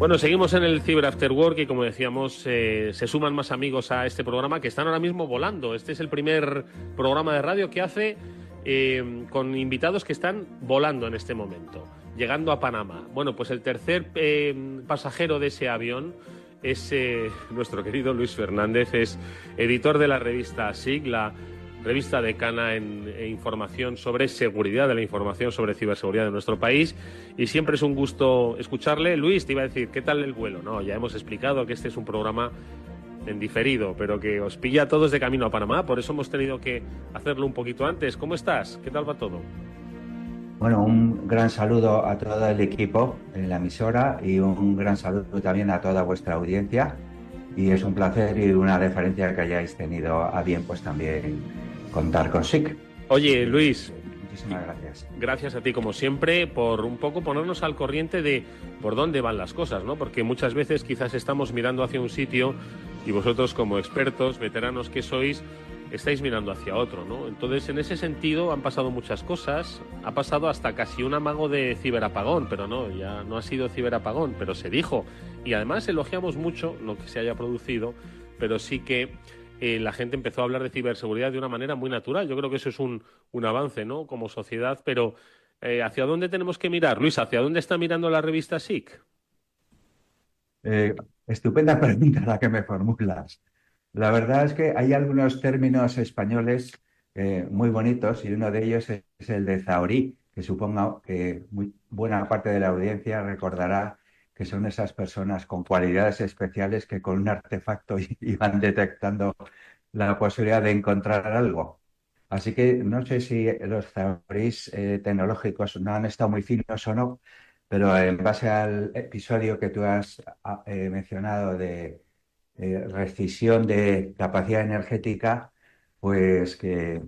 Bueno, seguimos en el Cyber After Work y como decíamos, se suman más amigos a este programa que están ahora mismo volando. Este es el primer programa de radio que hace con invitados que están volando en este momento, llegando a Panamá. Bueno, pues el tercer pasajero de ese avión es nuestro querido Luis Fernández, es editor de la revista SIG, la revista decana en información sobre seguridad de la información, sobre ciberseguridad de nuestro país, y siempre es un gusto escucharle. Luis, te iba a decir, ¿qué tal el vuelo? No, ya hemos explicado que este es un programa en diferido, pero que os pilla a todos de camino a Panamá, por eso hemos tenido que hacerlo un poquito antes. ¿Cómo estás? ¿Qué tal va todo? Bueno, un gran saludo a todo el equipo en la emisora y un gran saludo también a toda vuestra audiencia. Y es un placer y una deferencia que hayáis tenido a bien pues también contar con SIC. Oye, Luis, muchísimas gracias. Gracias a ti, como siempre, por un poco ponernos al corriente de por dónde van las cosas, ¿no? Porque muchas veces quizás estamos mirando hacia un sitio y vosotros, como expertos, veteranos que sois, estáis mirando hacia otro, ¿no? Entonces, en ese sentido, han pasado muchas cosas. Ha pasado hasta casi un amago de ciberapagón, pero no, ya no ha sido ciberapagón, pero se dijo. Y además elogiamos mucho lo que se haya producido, pero sí que la gente empezó a hablar de ciberseguridad de una manera muy natural. Yo creo que eso es un avance, ¿no?, como sociedad, pero ¿hacia dónde tenemos que mirar? Luis, ¿hacia dónde está mirando la revista SIC? Estupenda pregunta la que me formulas. La verdad es que hay algunos términos españoles muy bonitos y uno de ellos es el de zahorí, que supongo que muy buena parte de la audiencia recordará que son esas personas con cualidades especiales que con un artefacto iban detectando la posibilidad de encontrar algo. Así que no sé si los zahoríes tecnológicos no han estado muy finos o no, pero en base al episodio que tú has mencionado de rescisión de capacidad energética, pues que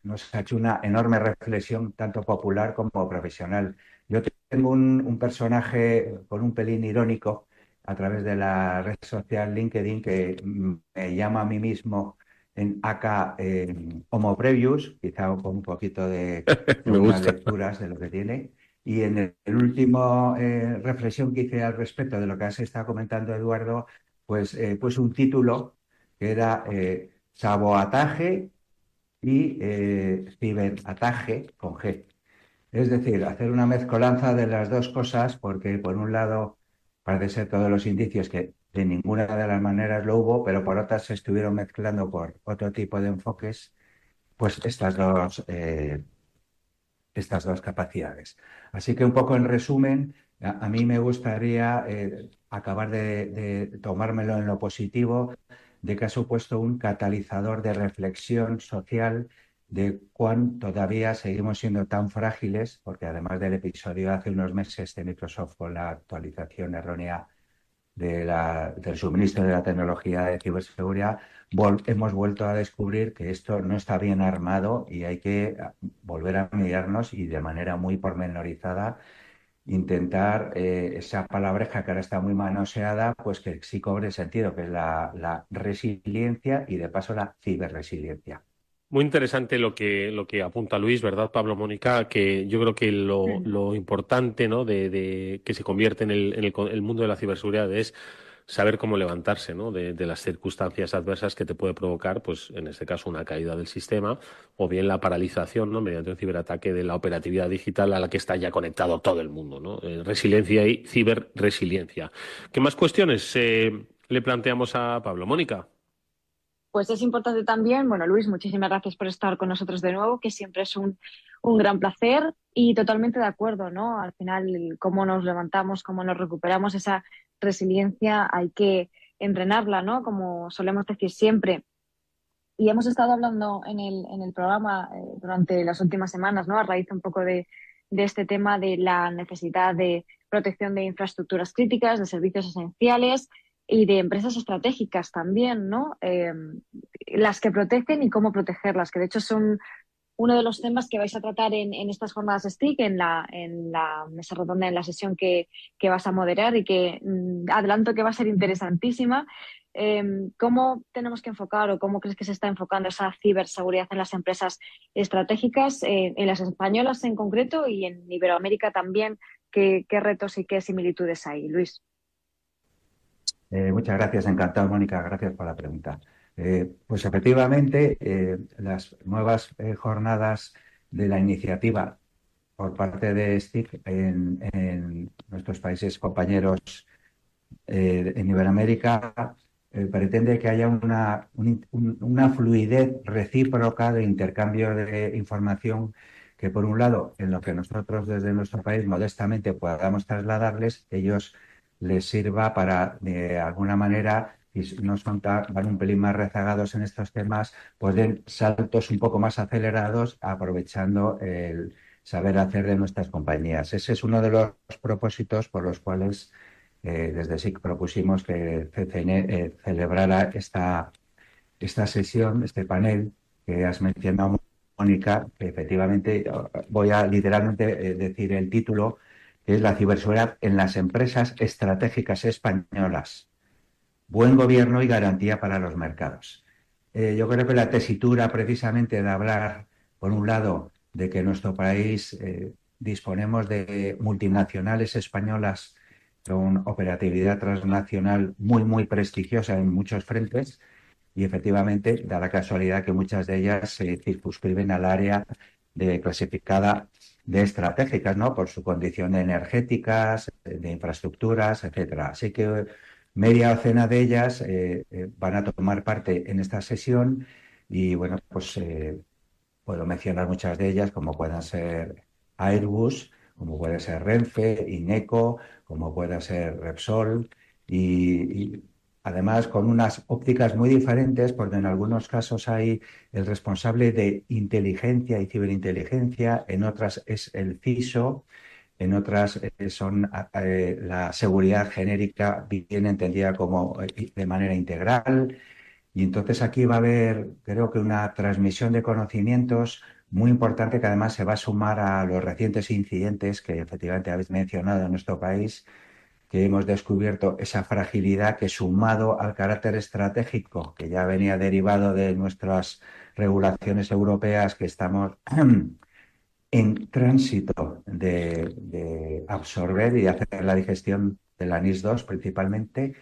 nos ha hecho una enorme reflexión, tanto popular como profesional. Yo tengo un personaje con un pelín irónico a través de la red social LinkedIn que me llama a mí mismo en AK Homo Previous, quizá con un poquito de Me algunas gusta. lecturas de lo que tiene. Y en el último reflexión que hice al respecto de lo que has estado comentando, Eduardo, pues un título que era Sabotaje y ciberataque con G. Es decir, hacer una mezcolanza de las dos cosas, porque por un lado parece ser todos los indicios que de ninguna de las maneras lo hubo, pero por otras se estuvieron mezclando por otro tipo de enfoques, pues estas dos capacidades. Así que un poco en resumen, a mí me gustaría acabar de tomármelo en lo positivo, de que ha supuesto un catalizador de reflexión social de cuán todavía seguimos siendo tan frágiles, porque además del episodio de hace unos meses de Microsoft con la actualización errónea del suministro de la tecnología de ciberseguridad, hemos vuelto a descubrir que esto no está bien armado y hay que volver a mirarnos y de manera muy pormenorizada intentar esa palabreja que ahora está muy manoseada, pues que sí cobre sentido, que es la resiliencia y de paso la ciberresiliencia. Muy interesante lo que apunta Luis, ¿verdad, Pablo, Mónica? Que yo creo que lo importante, ¿no?, de que se convierte en el mundo de la ciberseguridad es saber cómo levantarse, ¿no?, de las circunstancias adversas que te puede provocar, pues en este caso, una caída del sistema o bien la paralización, ¿no?, mediante un ciberataque de la operatividad digital a la que está ya conectado todo el mundo, ¿no? Resiliencia y ciberresiliencia. ¿Qué más cuestiones le planteamos a Pablo? Mónica. Pues es importante también, bueno, Luis, muchísimas gracias por estar con nosotros de nuevo, que siempre es un gran placer y totalmente de acuerdo, ¿no? Al final, cómo nos levantamos, cómo nos recuperamos esa resiliencia, hay que entrenarla, ¿no? Como solemos decir siempre. Y hemos estado hablando en el programa durante las últimas semanas, ¿no? A raíz un poco de este tema de la necesidad de protección de infraestructuras críticas, de servicios esenciales y de empresas estratégicas también, ¿no? Las que protegen y cómo protegerlas, que de hecho son uno de los temas que vais a tratar en estas jornadas STIC, en la mesa redonda, en la sesión que vas a moderar y que adelanto que va a ser interesantísima. ¿Cómo tenemos que enfocar o cómo crees que se está enfocando esa ciberseguridad en las empresas estratégicas, en las españolas en concreto y en Iberoamérica también? ¿Qué retos y qué similitudes hay, Luis? Muchas gracias, encantado, Mónica, gracias por la pregunta. Pues efectivamente, las nuevas jornadas de la iniciativa por parte de STIC en nuestros países compañeros en Iberoamérica pretende que haya una fluidez recíproca de intercambio de información que, por un lado, en lo que nosotros desde nuestro país modestamente podamos trasladarles, ellos les sirva para, de alguna manera, y no son van un pelín más rezagados en estos temas, pues den saltos un poco más acelerados aprovechando el saber hacer de nuestras compañías. Ese es uno de los propósitos por los cuales desde SIC propusimos que CCN celebrara esta sesión, este panel que has mencionado, Mónica, que efectivamente voy a literalmente decir el título, que es la ciberseguridad en las empresas estratégicas españolas, buen gobierno y garantía para los mercados. Yo creo que la tesitura precisamente de hablar, por un lado, de que en nuestro país disponemos de multinacionales españolas con operatividad transnacional muy, muy prestigiosa en muchos frentes y efectivamente da la casualidad que muchas de ellas se circunscriben al área de clasificada de estratégicas, ¿no? Por su condición de energéticas, de infraestructuras, etcétera. Así que media docena de ellas van a tomar parte en esta sesión y bueno, pues puedo mencionar muchas de ellas como puedan ser Airbus, como puede ser Renfe, Ineco, como pueda ser Repsol y además con unas ópticas muy diferentes porque en algunos casos hay el responsable de inteligencia y ciberinteligencia, en otras es el CISO, en otras son la seguridad genérica bien entendida como de manera integral. Y entonces aquí va a haber, creo que una transmisión de conocimientos muy importante que además se va a sumar a los recientes incidentes que efectivamente habéis mencionado en nuestro país, que hemos descubierto esa fragilidad que sumado al carácter estratégico que ya venía derivado de nuestras regulaciones europeas que estamos en tránsito de absorber y hacer la digestión de la NIS 2 principalmente,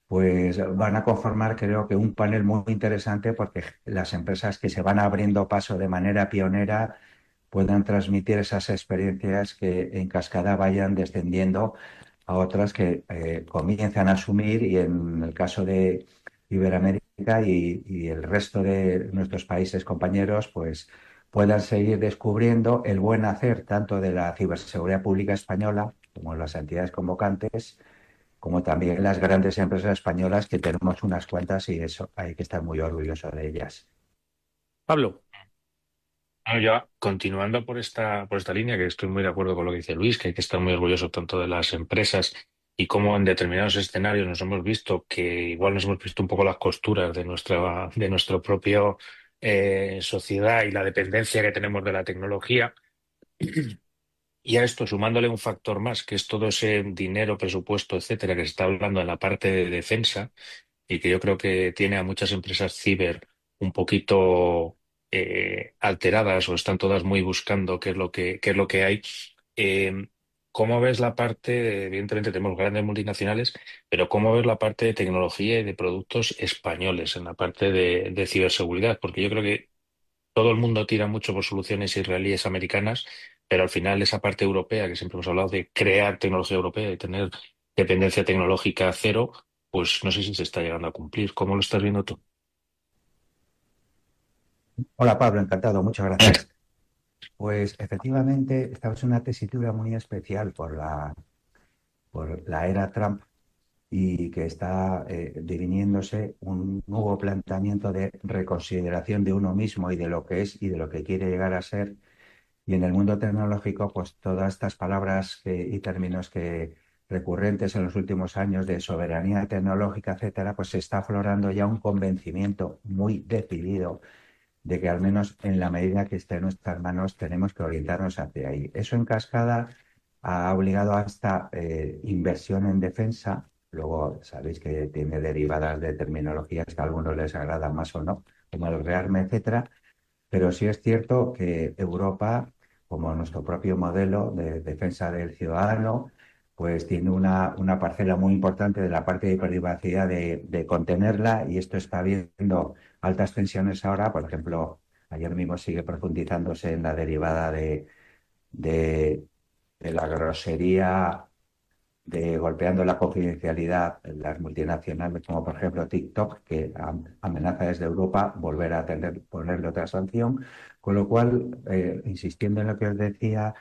pues van a conformar creo que un panel muy interesante porque las empresas que se van abriendo paso de manera pionera puedan transmitir esas experiencias que en cascada vayan descendiendo a otras que comienzan a asumir y en el caso de Iberoamérica y el resto de nuestros países compañeros, pues puedan seguir descubriendo el buen hacer tanto de la ciberseguridad pública española como las entidades convocantes, como también las grandes empresas españolas, que tenemos unas cuantas y eso hay que estar muy orgulloso de ellas. Pablo. Bueno, ya continuando por esta línea, que estoy muy de acuerdo con lo que dice Luis, que hay que estar muy orgulloso tanto de las empresas y cómo en determinados escenarios nos hemos visto que igual nos hemos visto un poco las costuras de nuestro propio sociedad y la dependencia que tenemos de la tecnología. Y a esto, sumándole un factor más, que es todo ese dinero, presupuesto, etcétera, que se está hablando en la parte de defensa y que yo creo que tiene a muchas empresas ciber un poquito alteradas o están todas muy buscando qué es lo que hay. Eh, ¿Cómo ves la parte evidentemente tenemos grandes multinacionales, pero cómo ves la parte de tecnología y de productos españoles en la parte de ciberseguridad? Porque yo creo que todo el mundo tira mucho por soluciones israelíes americanas, pero al final esa parte europea, que siempre hemos hablado de crear tecnología europea y tener dependencia tecnológica cero, pues no sé si se está llegando a cumplir. ¿Cómo lo estás viendo tú? Hola Pablo, encantado, muchas gracias. Pues efectivamente estamos en una tesitura muy especial por la era Trump y que está definiéndose un nuevo planteamiento de reconsideración de uno mismo y de lo que es y de lo que quiere llegar a ser. Y en el mundo tecnológico, pues todas estas palabras y términos que recurrentes en los últimos años de soberanía tecnológica, etcétera, pues se está aflorando ya un convencimiento muy decidido de que al menos en la medida que esté en nuestras manos tenemos que orientarnos hacia ahí. Eso en cascada ha obligado a esta inversión en defensa. Luego sabéis que tiene derivadas de terminologías que a algunos les agradan más o no, como el rearme, etcétera. Pero sí es cierto que Europa, como nuestro propio modelo de defensa del ciudadano, pues tiene una parcela muy importante de la parte de privacidad de contenerla, y esto está viendo altas tensiones ahora. Por ejemplo, ayer mismo sigue profundizándose en la derivada de, de la grosería, de golpeando la confidencialidad en las multinacionales, como por ejemplo TikTok, que amenaza desde Europa volver a ponerle otra sanción. Con lo cual, insistiendo en lo que os decía,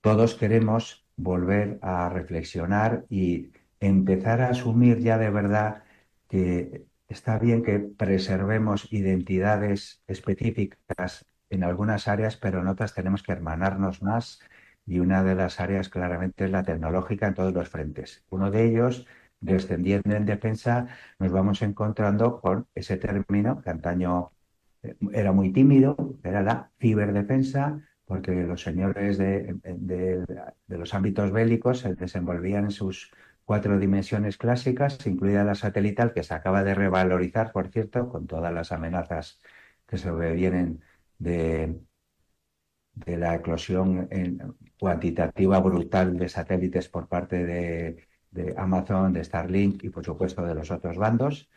todos queremos volver a reflexionar y empezar a asumir ya de verdad que está bien que preservemos identidades específicas en algunas áreas, pero en otras tenemos que hermanarnos más, y una de las áreas claramente es la tecnológica en todos los frentes. Uno de ellos, descendiendo en defensa, nos vamos encontrando con ese término que antaño era muy tímido, era la ciberdefensa, porque los señores de los ámbitos bélicos se desenvolvían en sus cuatro dimensiones clásicas, incluida la satelital, que se acaba de revalorizar, por cierto, con todas las amenazas que sobrevienen de, de la eclosión cuantitativa brutal de satélites por parte de Amazon, de Starlink y, por supuesto, de los otros bandos.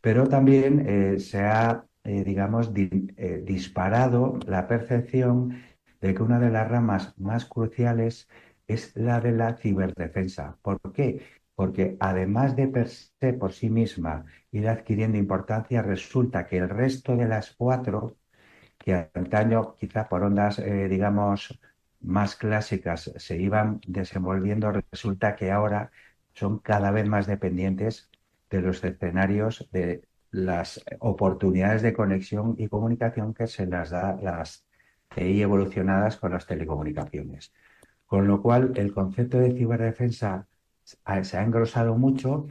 Pero también se ha, digamos, disparado la percepción de que una de las ramas más cruciales es la de la ciberdefensa. ¿Por qué? Porque además de per se por sí misma ir adquiriendo importancia, resulta que el resto de las cuatro, que antaño quizá por ondas, digamos, más clásicas se iban desenvolviendo, resulta que ahora son cada vez más dependientes de los escenarios, de las oportunidades de conexión y comunicación que se las da las TI evolucionadas con las telecomunicaciones. Con lo cual, el concepto de ciberdefensa se ha engrosado mucho,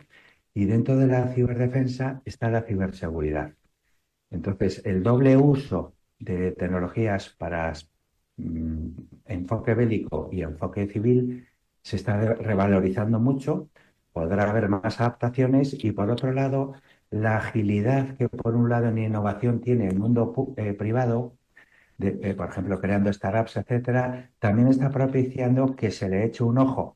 y dentro de la ciberdefensa está la ciberseguridad. Entonces, el doble uso de tecnologías para mm, enfoque bélico y enfoque civil se está revalorizando mucho. Podrá haber más adaptaciones, y por otro lado, la agilidad que por un lado en innovación tiene el mundo privado, por ejemplo, creando startups, etcétera, también está propiciando que se le eche un ojo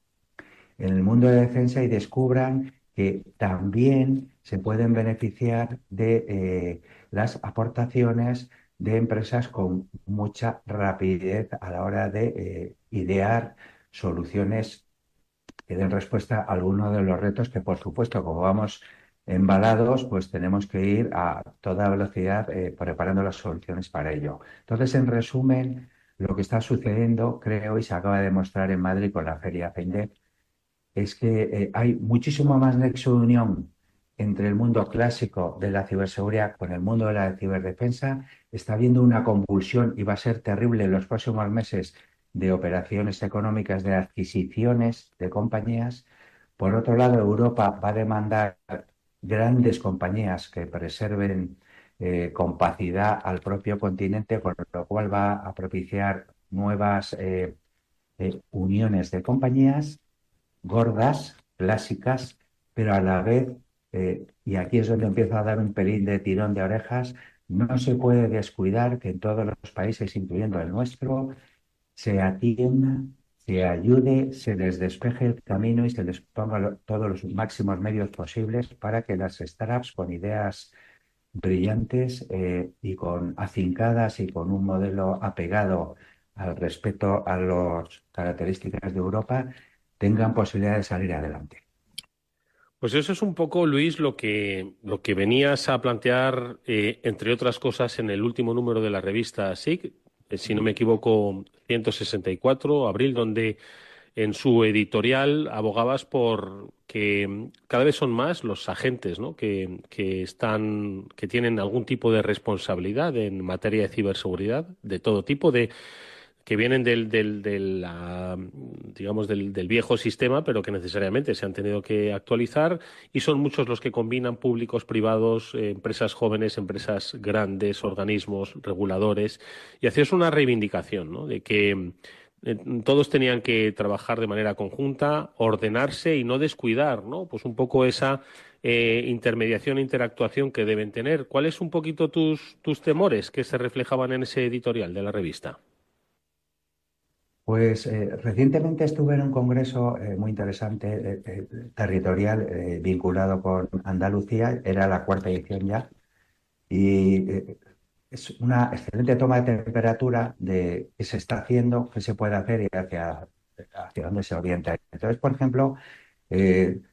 en el mundo de defensa y descubran que también se pueden beneficiar de las aportaciones de empresas con mucha rapidez a la hora de idear soluciones que den respuesta a alguno de los retos que, por supuesto, como vamos embalados, pues tenemos que ir a toda velocidad preparando las soluciones para ello. Entonces, en resumen, lo que está sucediendo, creo, y se acaba de demostrar en Madrid con la Feria FinDev, es que hay muchísimo más nexo de unión entre el mundo clásico de la ciberseguridad con el mundo de la ciberdefensa. Está habiendo una convulsión, y va a ser terrible en los próximos meses, de operaciones económicas, de adquisiciones de compañías. Por otro lado, Europa va a demandar grandes compañías que preserven compacidad al propio continente, con lo cual va a propiciar nuevas uniones de compañías gordas, clásicas, pero a la vez, y aquí es donde empieza a dar un pelín de tirón de orejas, no se puede descuidar que en todos los países, incluyendo el nuestro, se atienda, se ayude, se les despeje el camino y se les ponga todos los máximos medios posibles para que las startups con ideas brillantes y con afincadas y con un modelo apegado al respeto a las características de Europa, tengan posibilidad de salir adelante. Pues eso es un poco, Luis, lo que venías a plantear, entre otras cosas, en el último número de la revista SIC, si no me equivoco, 164, abril, donde en su editorial abogabas por que cada vez son más los agentes, ¿no? que tienen algún tipo de responsabilidad en materia de ciberseguridad, de todo tipo, que vienen digamos, del viejo sistema, pero que necesariamente se han tenido que actualizar, y son muchos los que combinan públicos, privados, empresas jóvenes, empresas grandes, organismos, reguladores, y hacías una reivindicación, ¿no? De que todos tenían que trabajar de manera conjunta, ordenarse y no descuidar, ¿no? Pues un poco esa intermediación e interactuación que deben tener. ¿Cuáles un poquito tus temores que se reflejaban en ese editorial de la revista? Pues recientemente estuve en un congreso muy interesante, territorial, vinculado con Andalucía, era la cuarta edición ya, y es una excelente toma de temperatura de qué se está haciendo, qué se puede hacer y hacia dónde se orienta. Entonces, por ejemplo,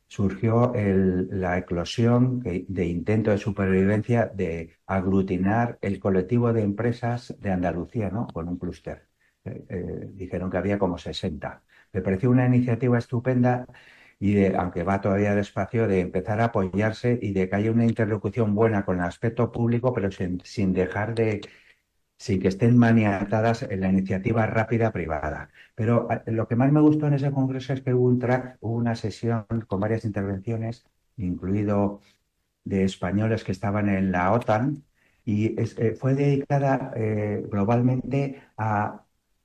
surgió la eclosión de intento de supervivencia de aglutinar el colectivo de empresas de Andalucía, ¿no? Con un clúster. Dijeron que había como 60. Me pareció una iniciativa estupenda y aunque va todavía despacio, de empezar a apoyarse y de que haya una interlocución buena con el aspecto público, pero sin dejar de sin que estén maniatadas en la iniciativa rápida privada. Pero lo que más me gustó en ese congreso es que hubo un track, hubo una sesión con varias intervenciones, incluido de españoles que estaban en la OTAN, y fue dedicada globalmente a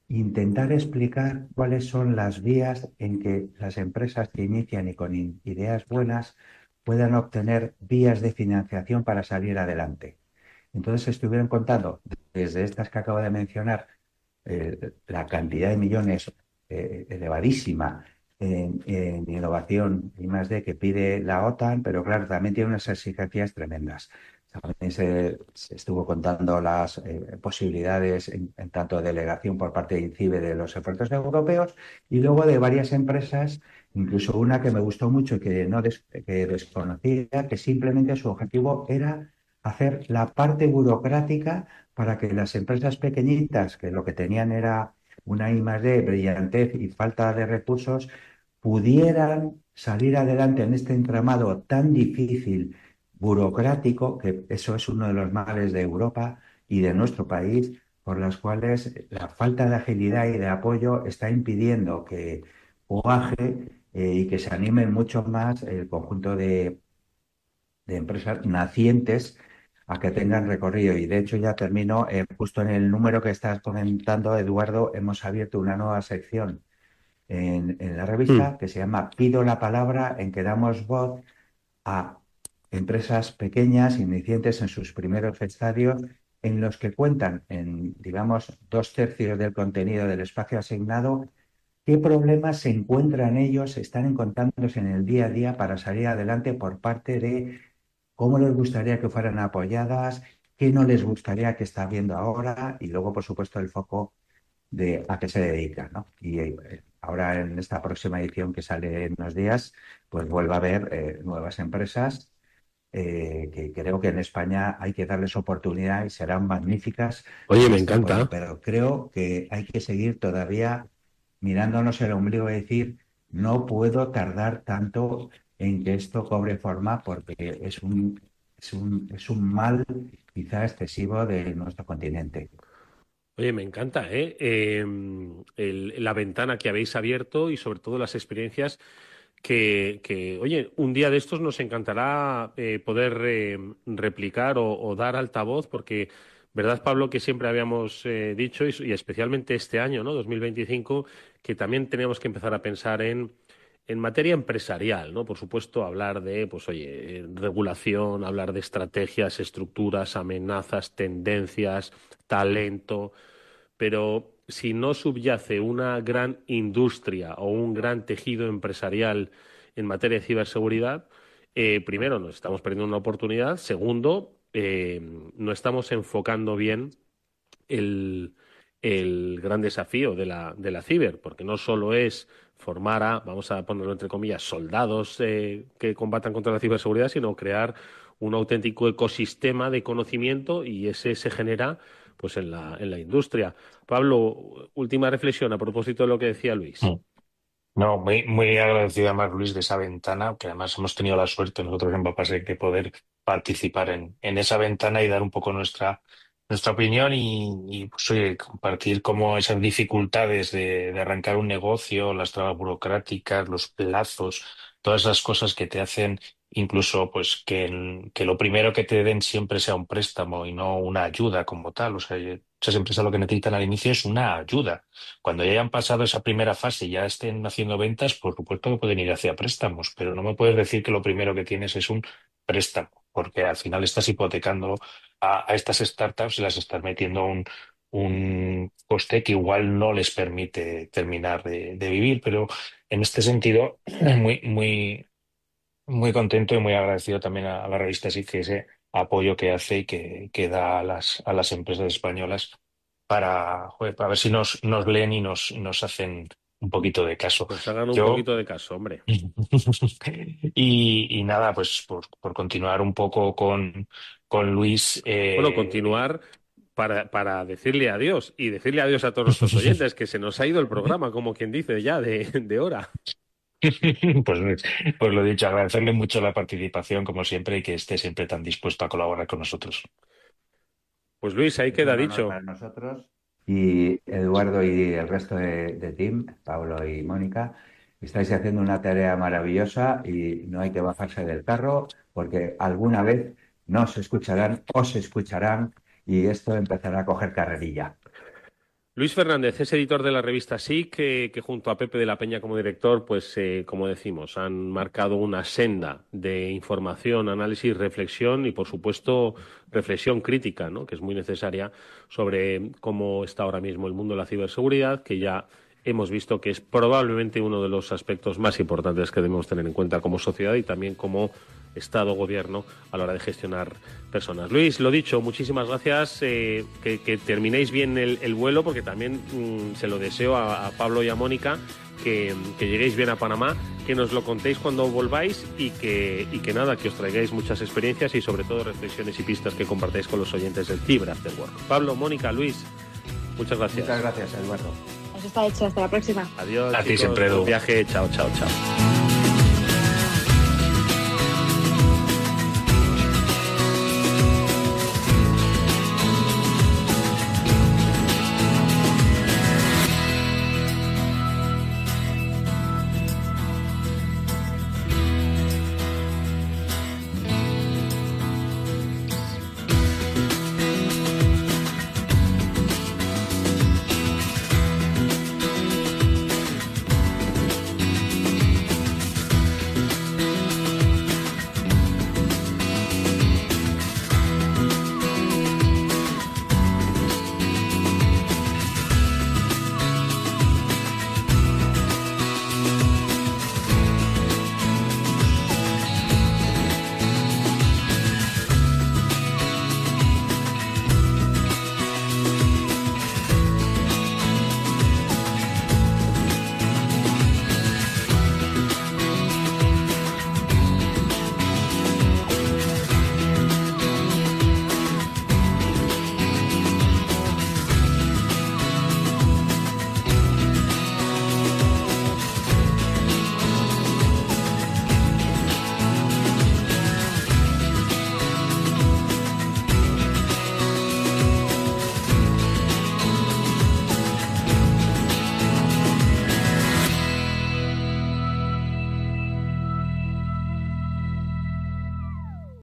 intentar explicar cuáles son las vías en que las empresas que inician y con ideas buenas puedan obtener vías de financiación para salir adelante. Entonces estuvieron contando desde estas que acabo de mencionar, la cantidad de millones elevadísima en innovación y más de que pide la OTAN, pero claro, también tiene unas exigencias tremendas. También se estuvo contando las posibilidades en tanto de delegación por parte de INCIBE de los esfuerzos europeos y luego de varias empresas, incluso una que me gustó mucho y que, no que desconocía, que simplemente su objetivo era hacer la parte burocrática para que las empresas pequeñitas, que lo que tenían era una I+D, brillantez y falta de recursos, pudieran salir adelante en este entramado tan difícil, burocrático, que eso es uno de los males de Europa y de nuestro país, por las cuales la falta de agilidad y de apoyo está impidiendo que cuaje y que se animen mucho más el conjunto de empresas nacientes a que tengan recorrido. Y de hecho ya termino, justo en el número que estás comentando, Eduardo, hemos abierto una nueva sección en la Mm. revista que se llama Pido la palabra, en que damos voz a empresas pequeñas, iniciantes en sus primeros estadios, en los que cuentan en, digamos, 2/3 del contenido del espacio asignado, qué problemas se encuentran ellos, están encontrándose en el día a día para salir adelante por parte de cómo les gustaría que fueran apoyadas, qué no les gustaría que está viendo ahora y luego, por supuesto, el foco de a qué se dedican, ¿no? Y ahora en esta próxima edición que sale en unos días, pues vuelva a haber nuevas empresas que creo que en España hay que darles oportunidad y serán magníficas Oye, con me este apoyo, encanta. pero creo que hay que seguir todavía mirándonos el ombligo y decir, no puedo tardar tanto en que esto cobre forma porque es un mal quizá excesivo de nuestro continente. Oye, me encanta, ¿eh? La ventana que habéis abierto y sobre todo las experiencias oye, un día de estos nos encantará poder replicar o dar altavoz, porque, ¿verdad, Pablo, que siempre habíamos dicho, y especialmente este año, ¿no? 2025, que también teníamos que empezar a pensar en materia empresarial, ¿no? Por supuesto, hablar de, pues, oye, regulación, hablar de estrategias, estructuras, amenazas, tendencias, talento, pero si no subyace una gran industria o un gran tejido empresarial en materia de ciberseguridad, primero, nos estamos perdiendo una oportunidad. Segundo, no estamos enfocando bien el, el gran desafío de la ciber, porque no solo es formar a, vamos a ponerlo entre comillas, soldados que combatan contra la ciberseguridad, sino crear un auténtico ecosistema de conocimiento y ese se genera pues en la industria. Pablo, última reflexión a propósito de lo que decía Luis. Mm. No, muy agradecido además, Luis, de esa ventana, que además hemos tenido la suerte nosotros en Papasec de poder participar en esa ventana y dar un poco nuestra opinión y pues, oye, compartir como esas dificultades de arrancar un negocio, las trabas burocráticas, los plazos, todas esas cosas que te hacen incluso pues que lo primero que te den siempre sea un préstamo y no una ayuda como tal. O sea, muchas empresas lo que necesitan al inicio es una ayuda. Cuando ya hayan pasado esa primera fase y ya estén haciendo ventas, por supuesto que pueden ir hacia préstamos, pero no me puedes decir que lo primero que tienes es un préstamo, porque al final estás hipotecando a estas startups y las estás metiendo un coste que igual no les permite terminar de vivir, pero en este sentido, muy contento y muy agradecido también a la revista SIC que ese apoyo que hace y que da a las empresas españolas para, joder, para ver si nos leen y nos hacen un poquito de caso. Pues hagan un Yo, poquito de caso, hombre. y nada, pues por continuar un poco con Luis. Bueno, continuar para decirle adiós y decirle adiós a todos nuestros oyentes, que se nos ha ido el programa, como quien dice, ya de hora. Pues lo dicho, agradecerle mucho la participación, como siempre, y que esté siempre tan dispuesto a colaborar con nosotros. Pues Luis, ahí Es queda un honor dicho. para nosotros. Y Eduardo y el resto de team, Pablo y Mónica, estáis haciendo una tarea maravillosa y no hay que bajarse del carro porque alguna vez nos escucharán, os escucharán y esto empezará a coger carrerilla. Luis Fernández es editor de la revista SIC, que junto a Pepe de la Peña como director, pues como decimos, han marcado una senda de información, análisis, reflexión y, por supuesto, reflexión crítica, ¿no?, que es muy necesaria sobre cómo está ahora mismo el mundo de la ciberseguridad, que ya hemos visto que es probablemente uno de los aspectos más importantes que debemos tener en cuenta como sociedad y también como Estado-Gobierno a la hora de gestionar personas. Luis, lo dicho, muchísimas gracias, que terminéis bien el vuelo, porque también se lo deseo a Pablo y a Mónica, que lleguéis bien a Panamá, que nos lo contéis cuando volváis y que nada, que os traigáis muchas experiencias y sobre todo reflexiones y pistas que compartáis con los oyentes del Cyber After Work. Pablo, Mónica, Luis, muchas gracias. Muchas gracias, Eduardo. Eso está hecho. Hasta la próxima. Adiós, A ti chicos, siempre, Edu. buen viaje, chao, chao, chao.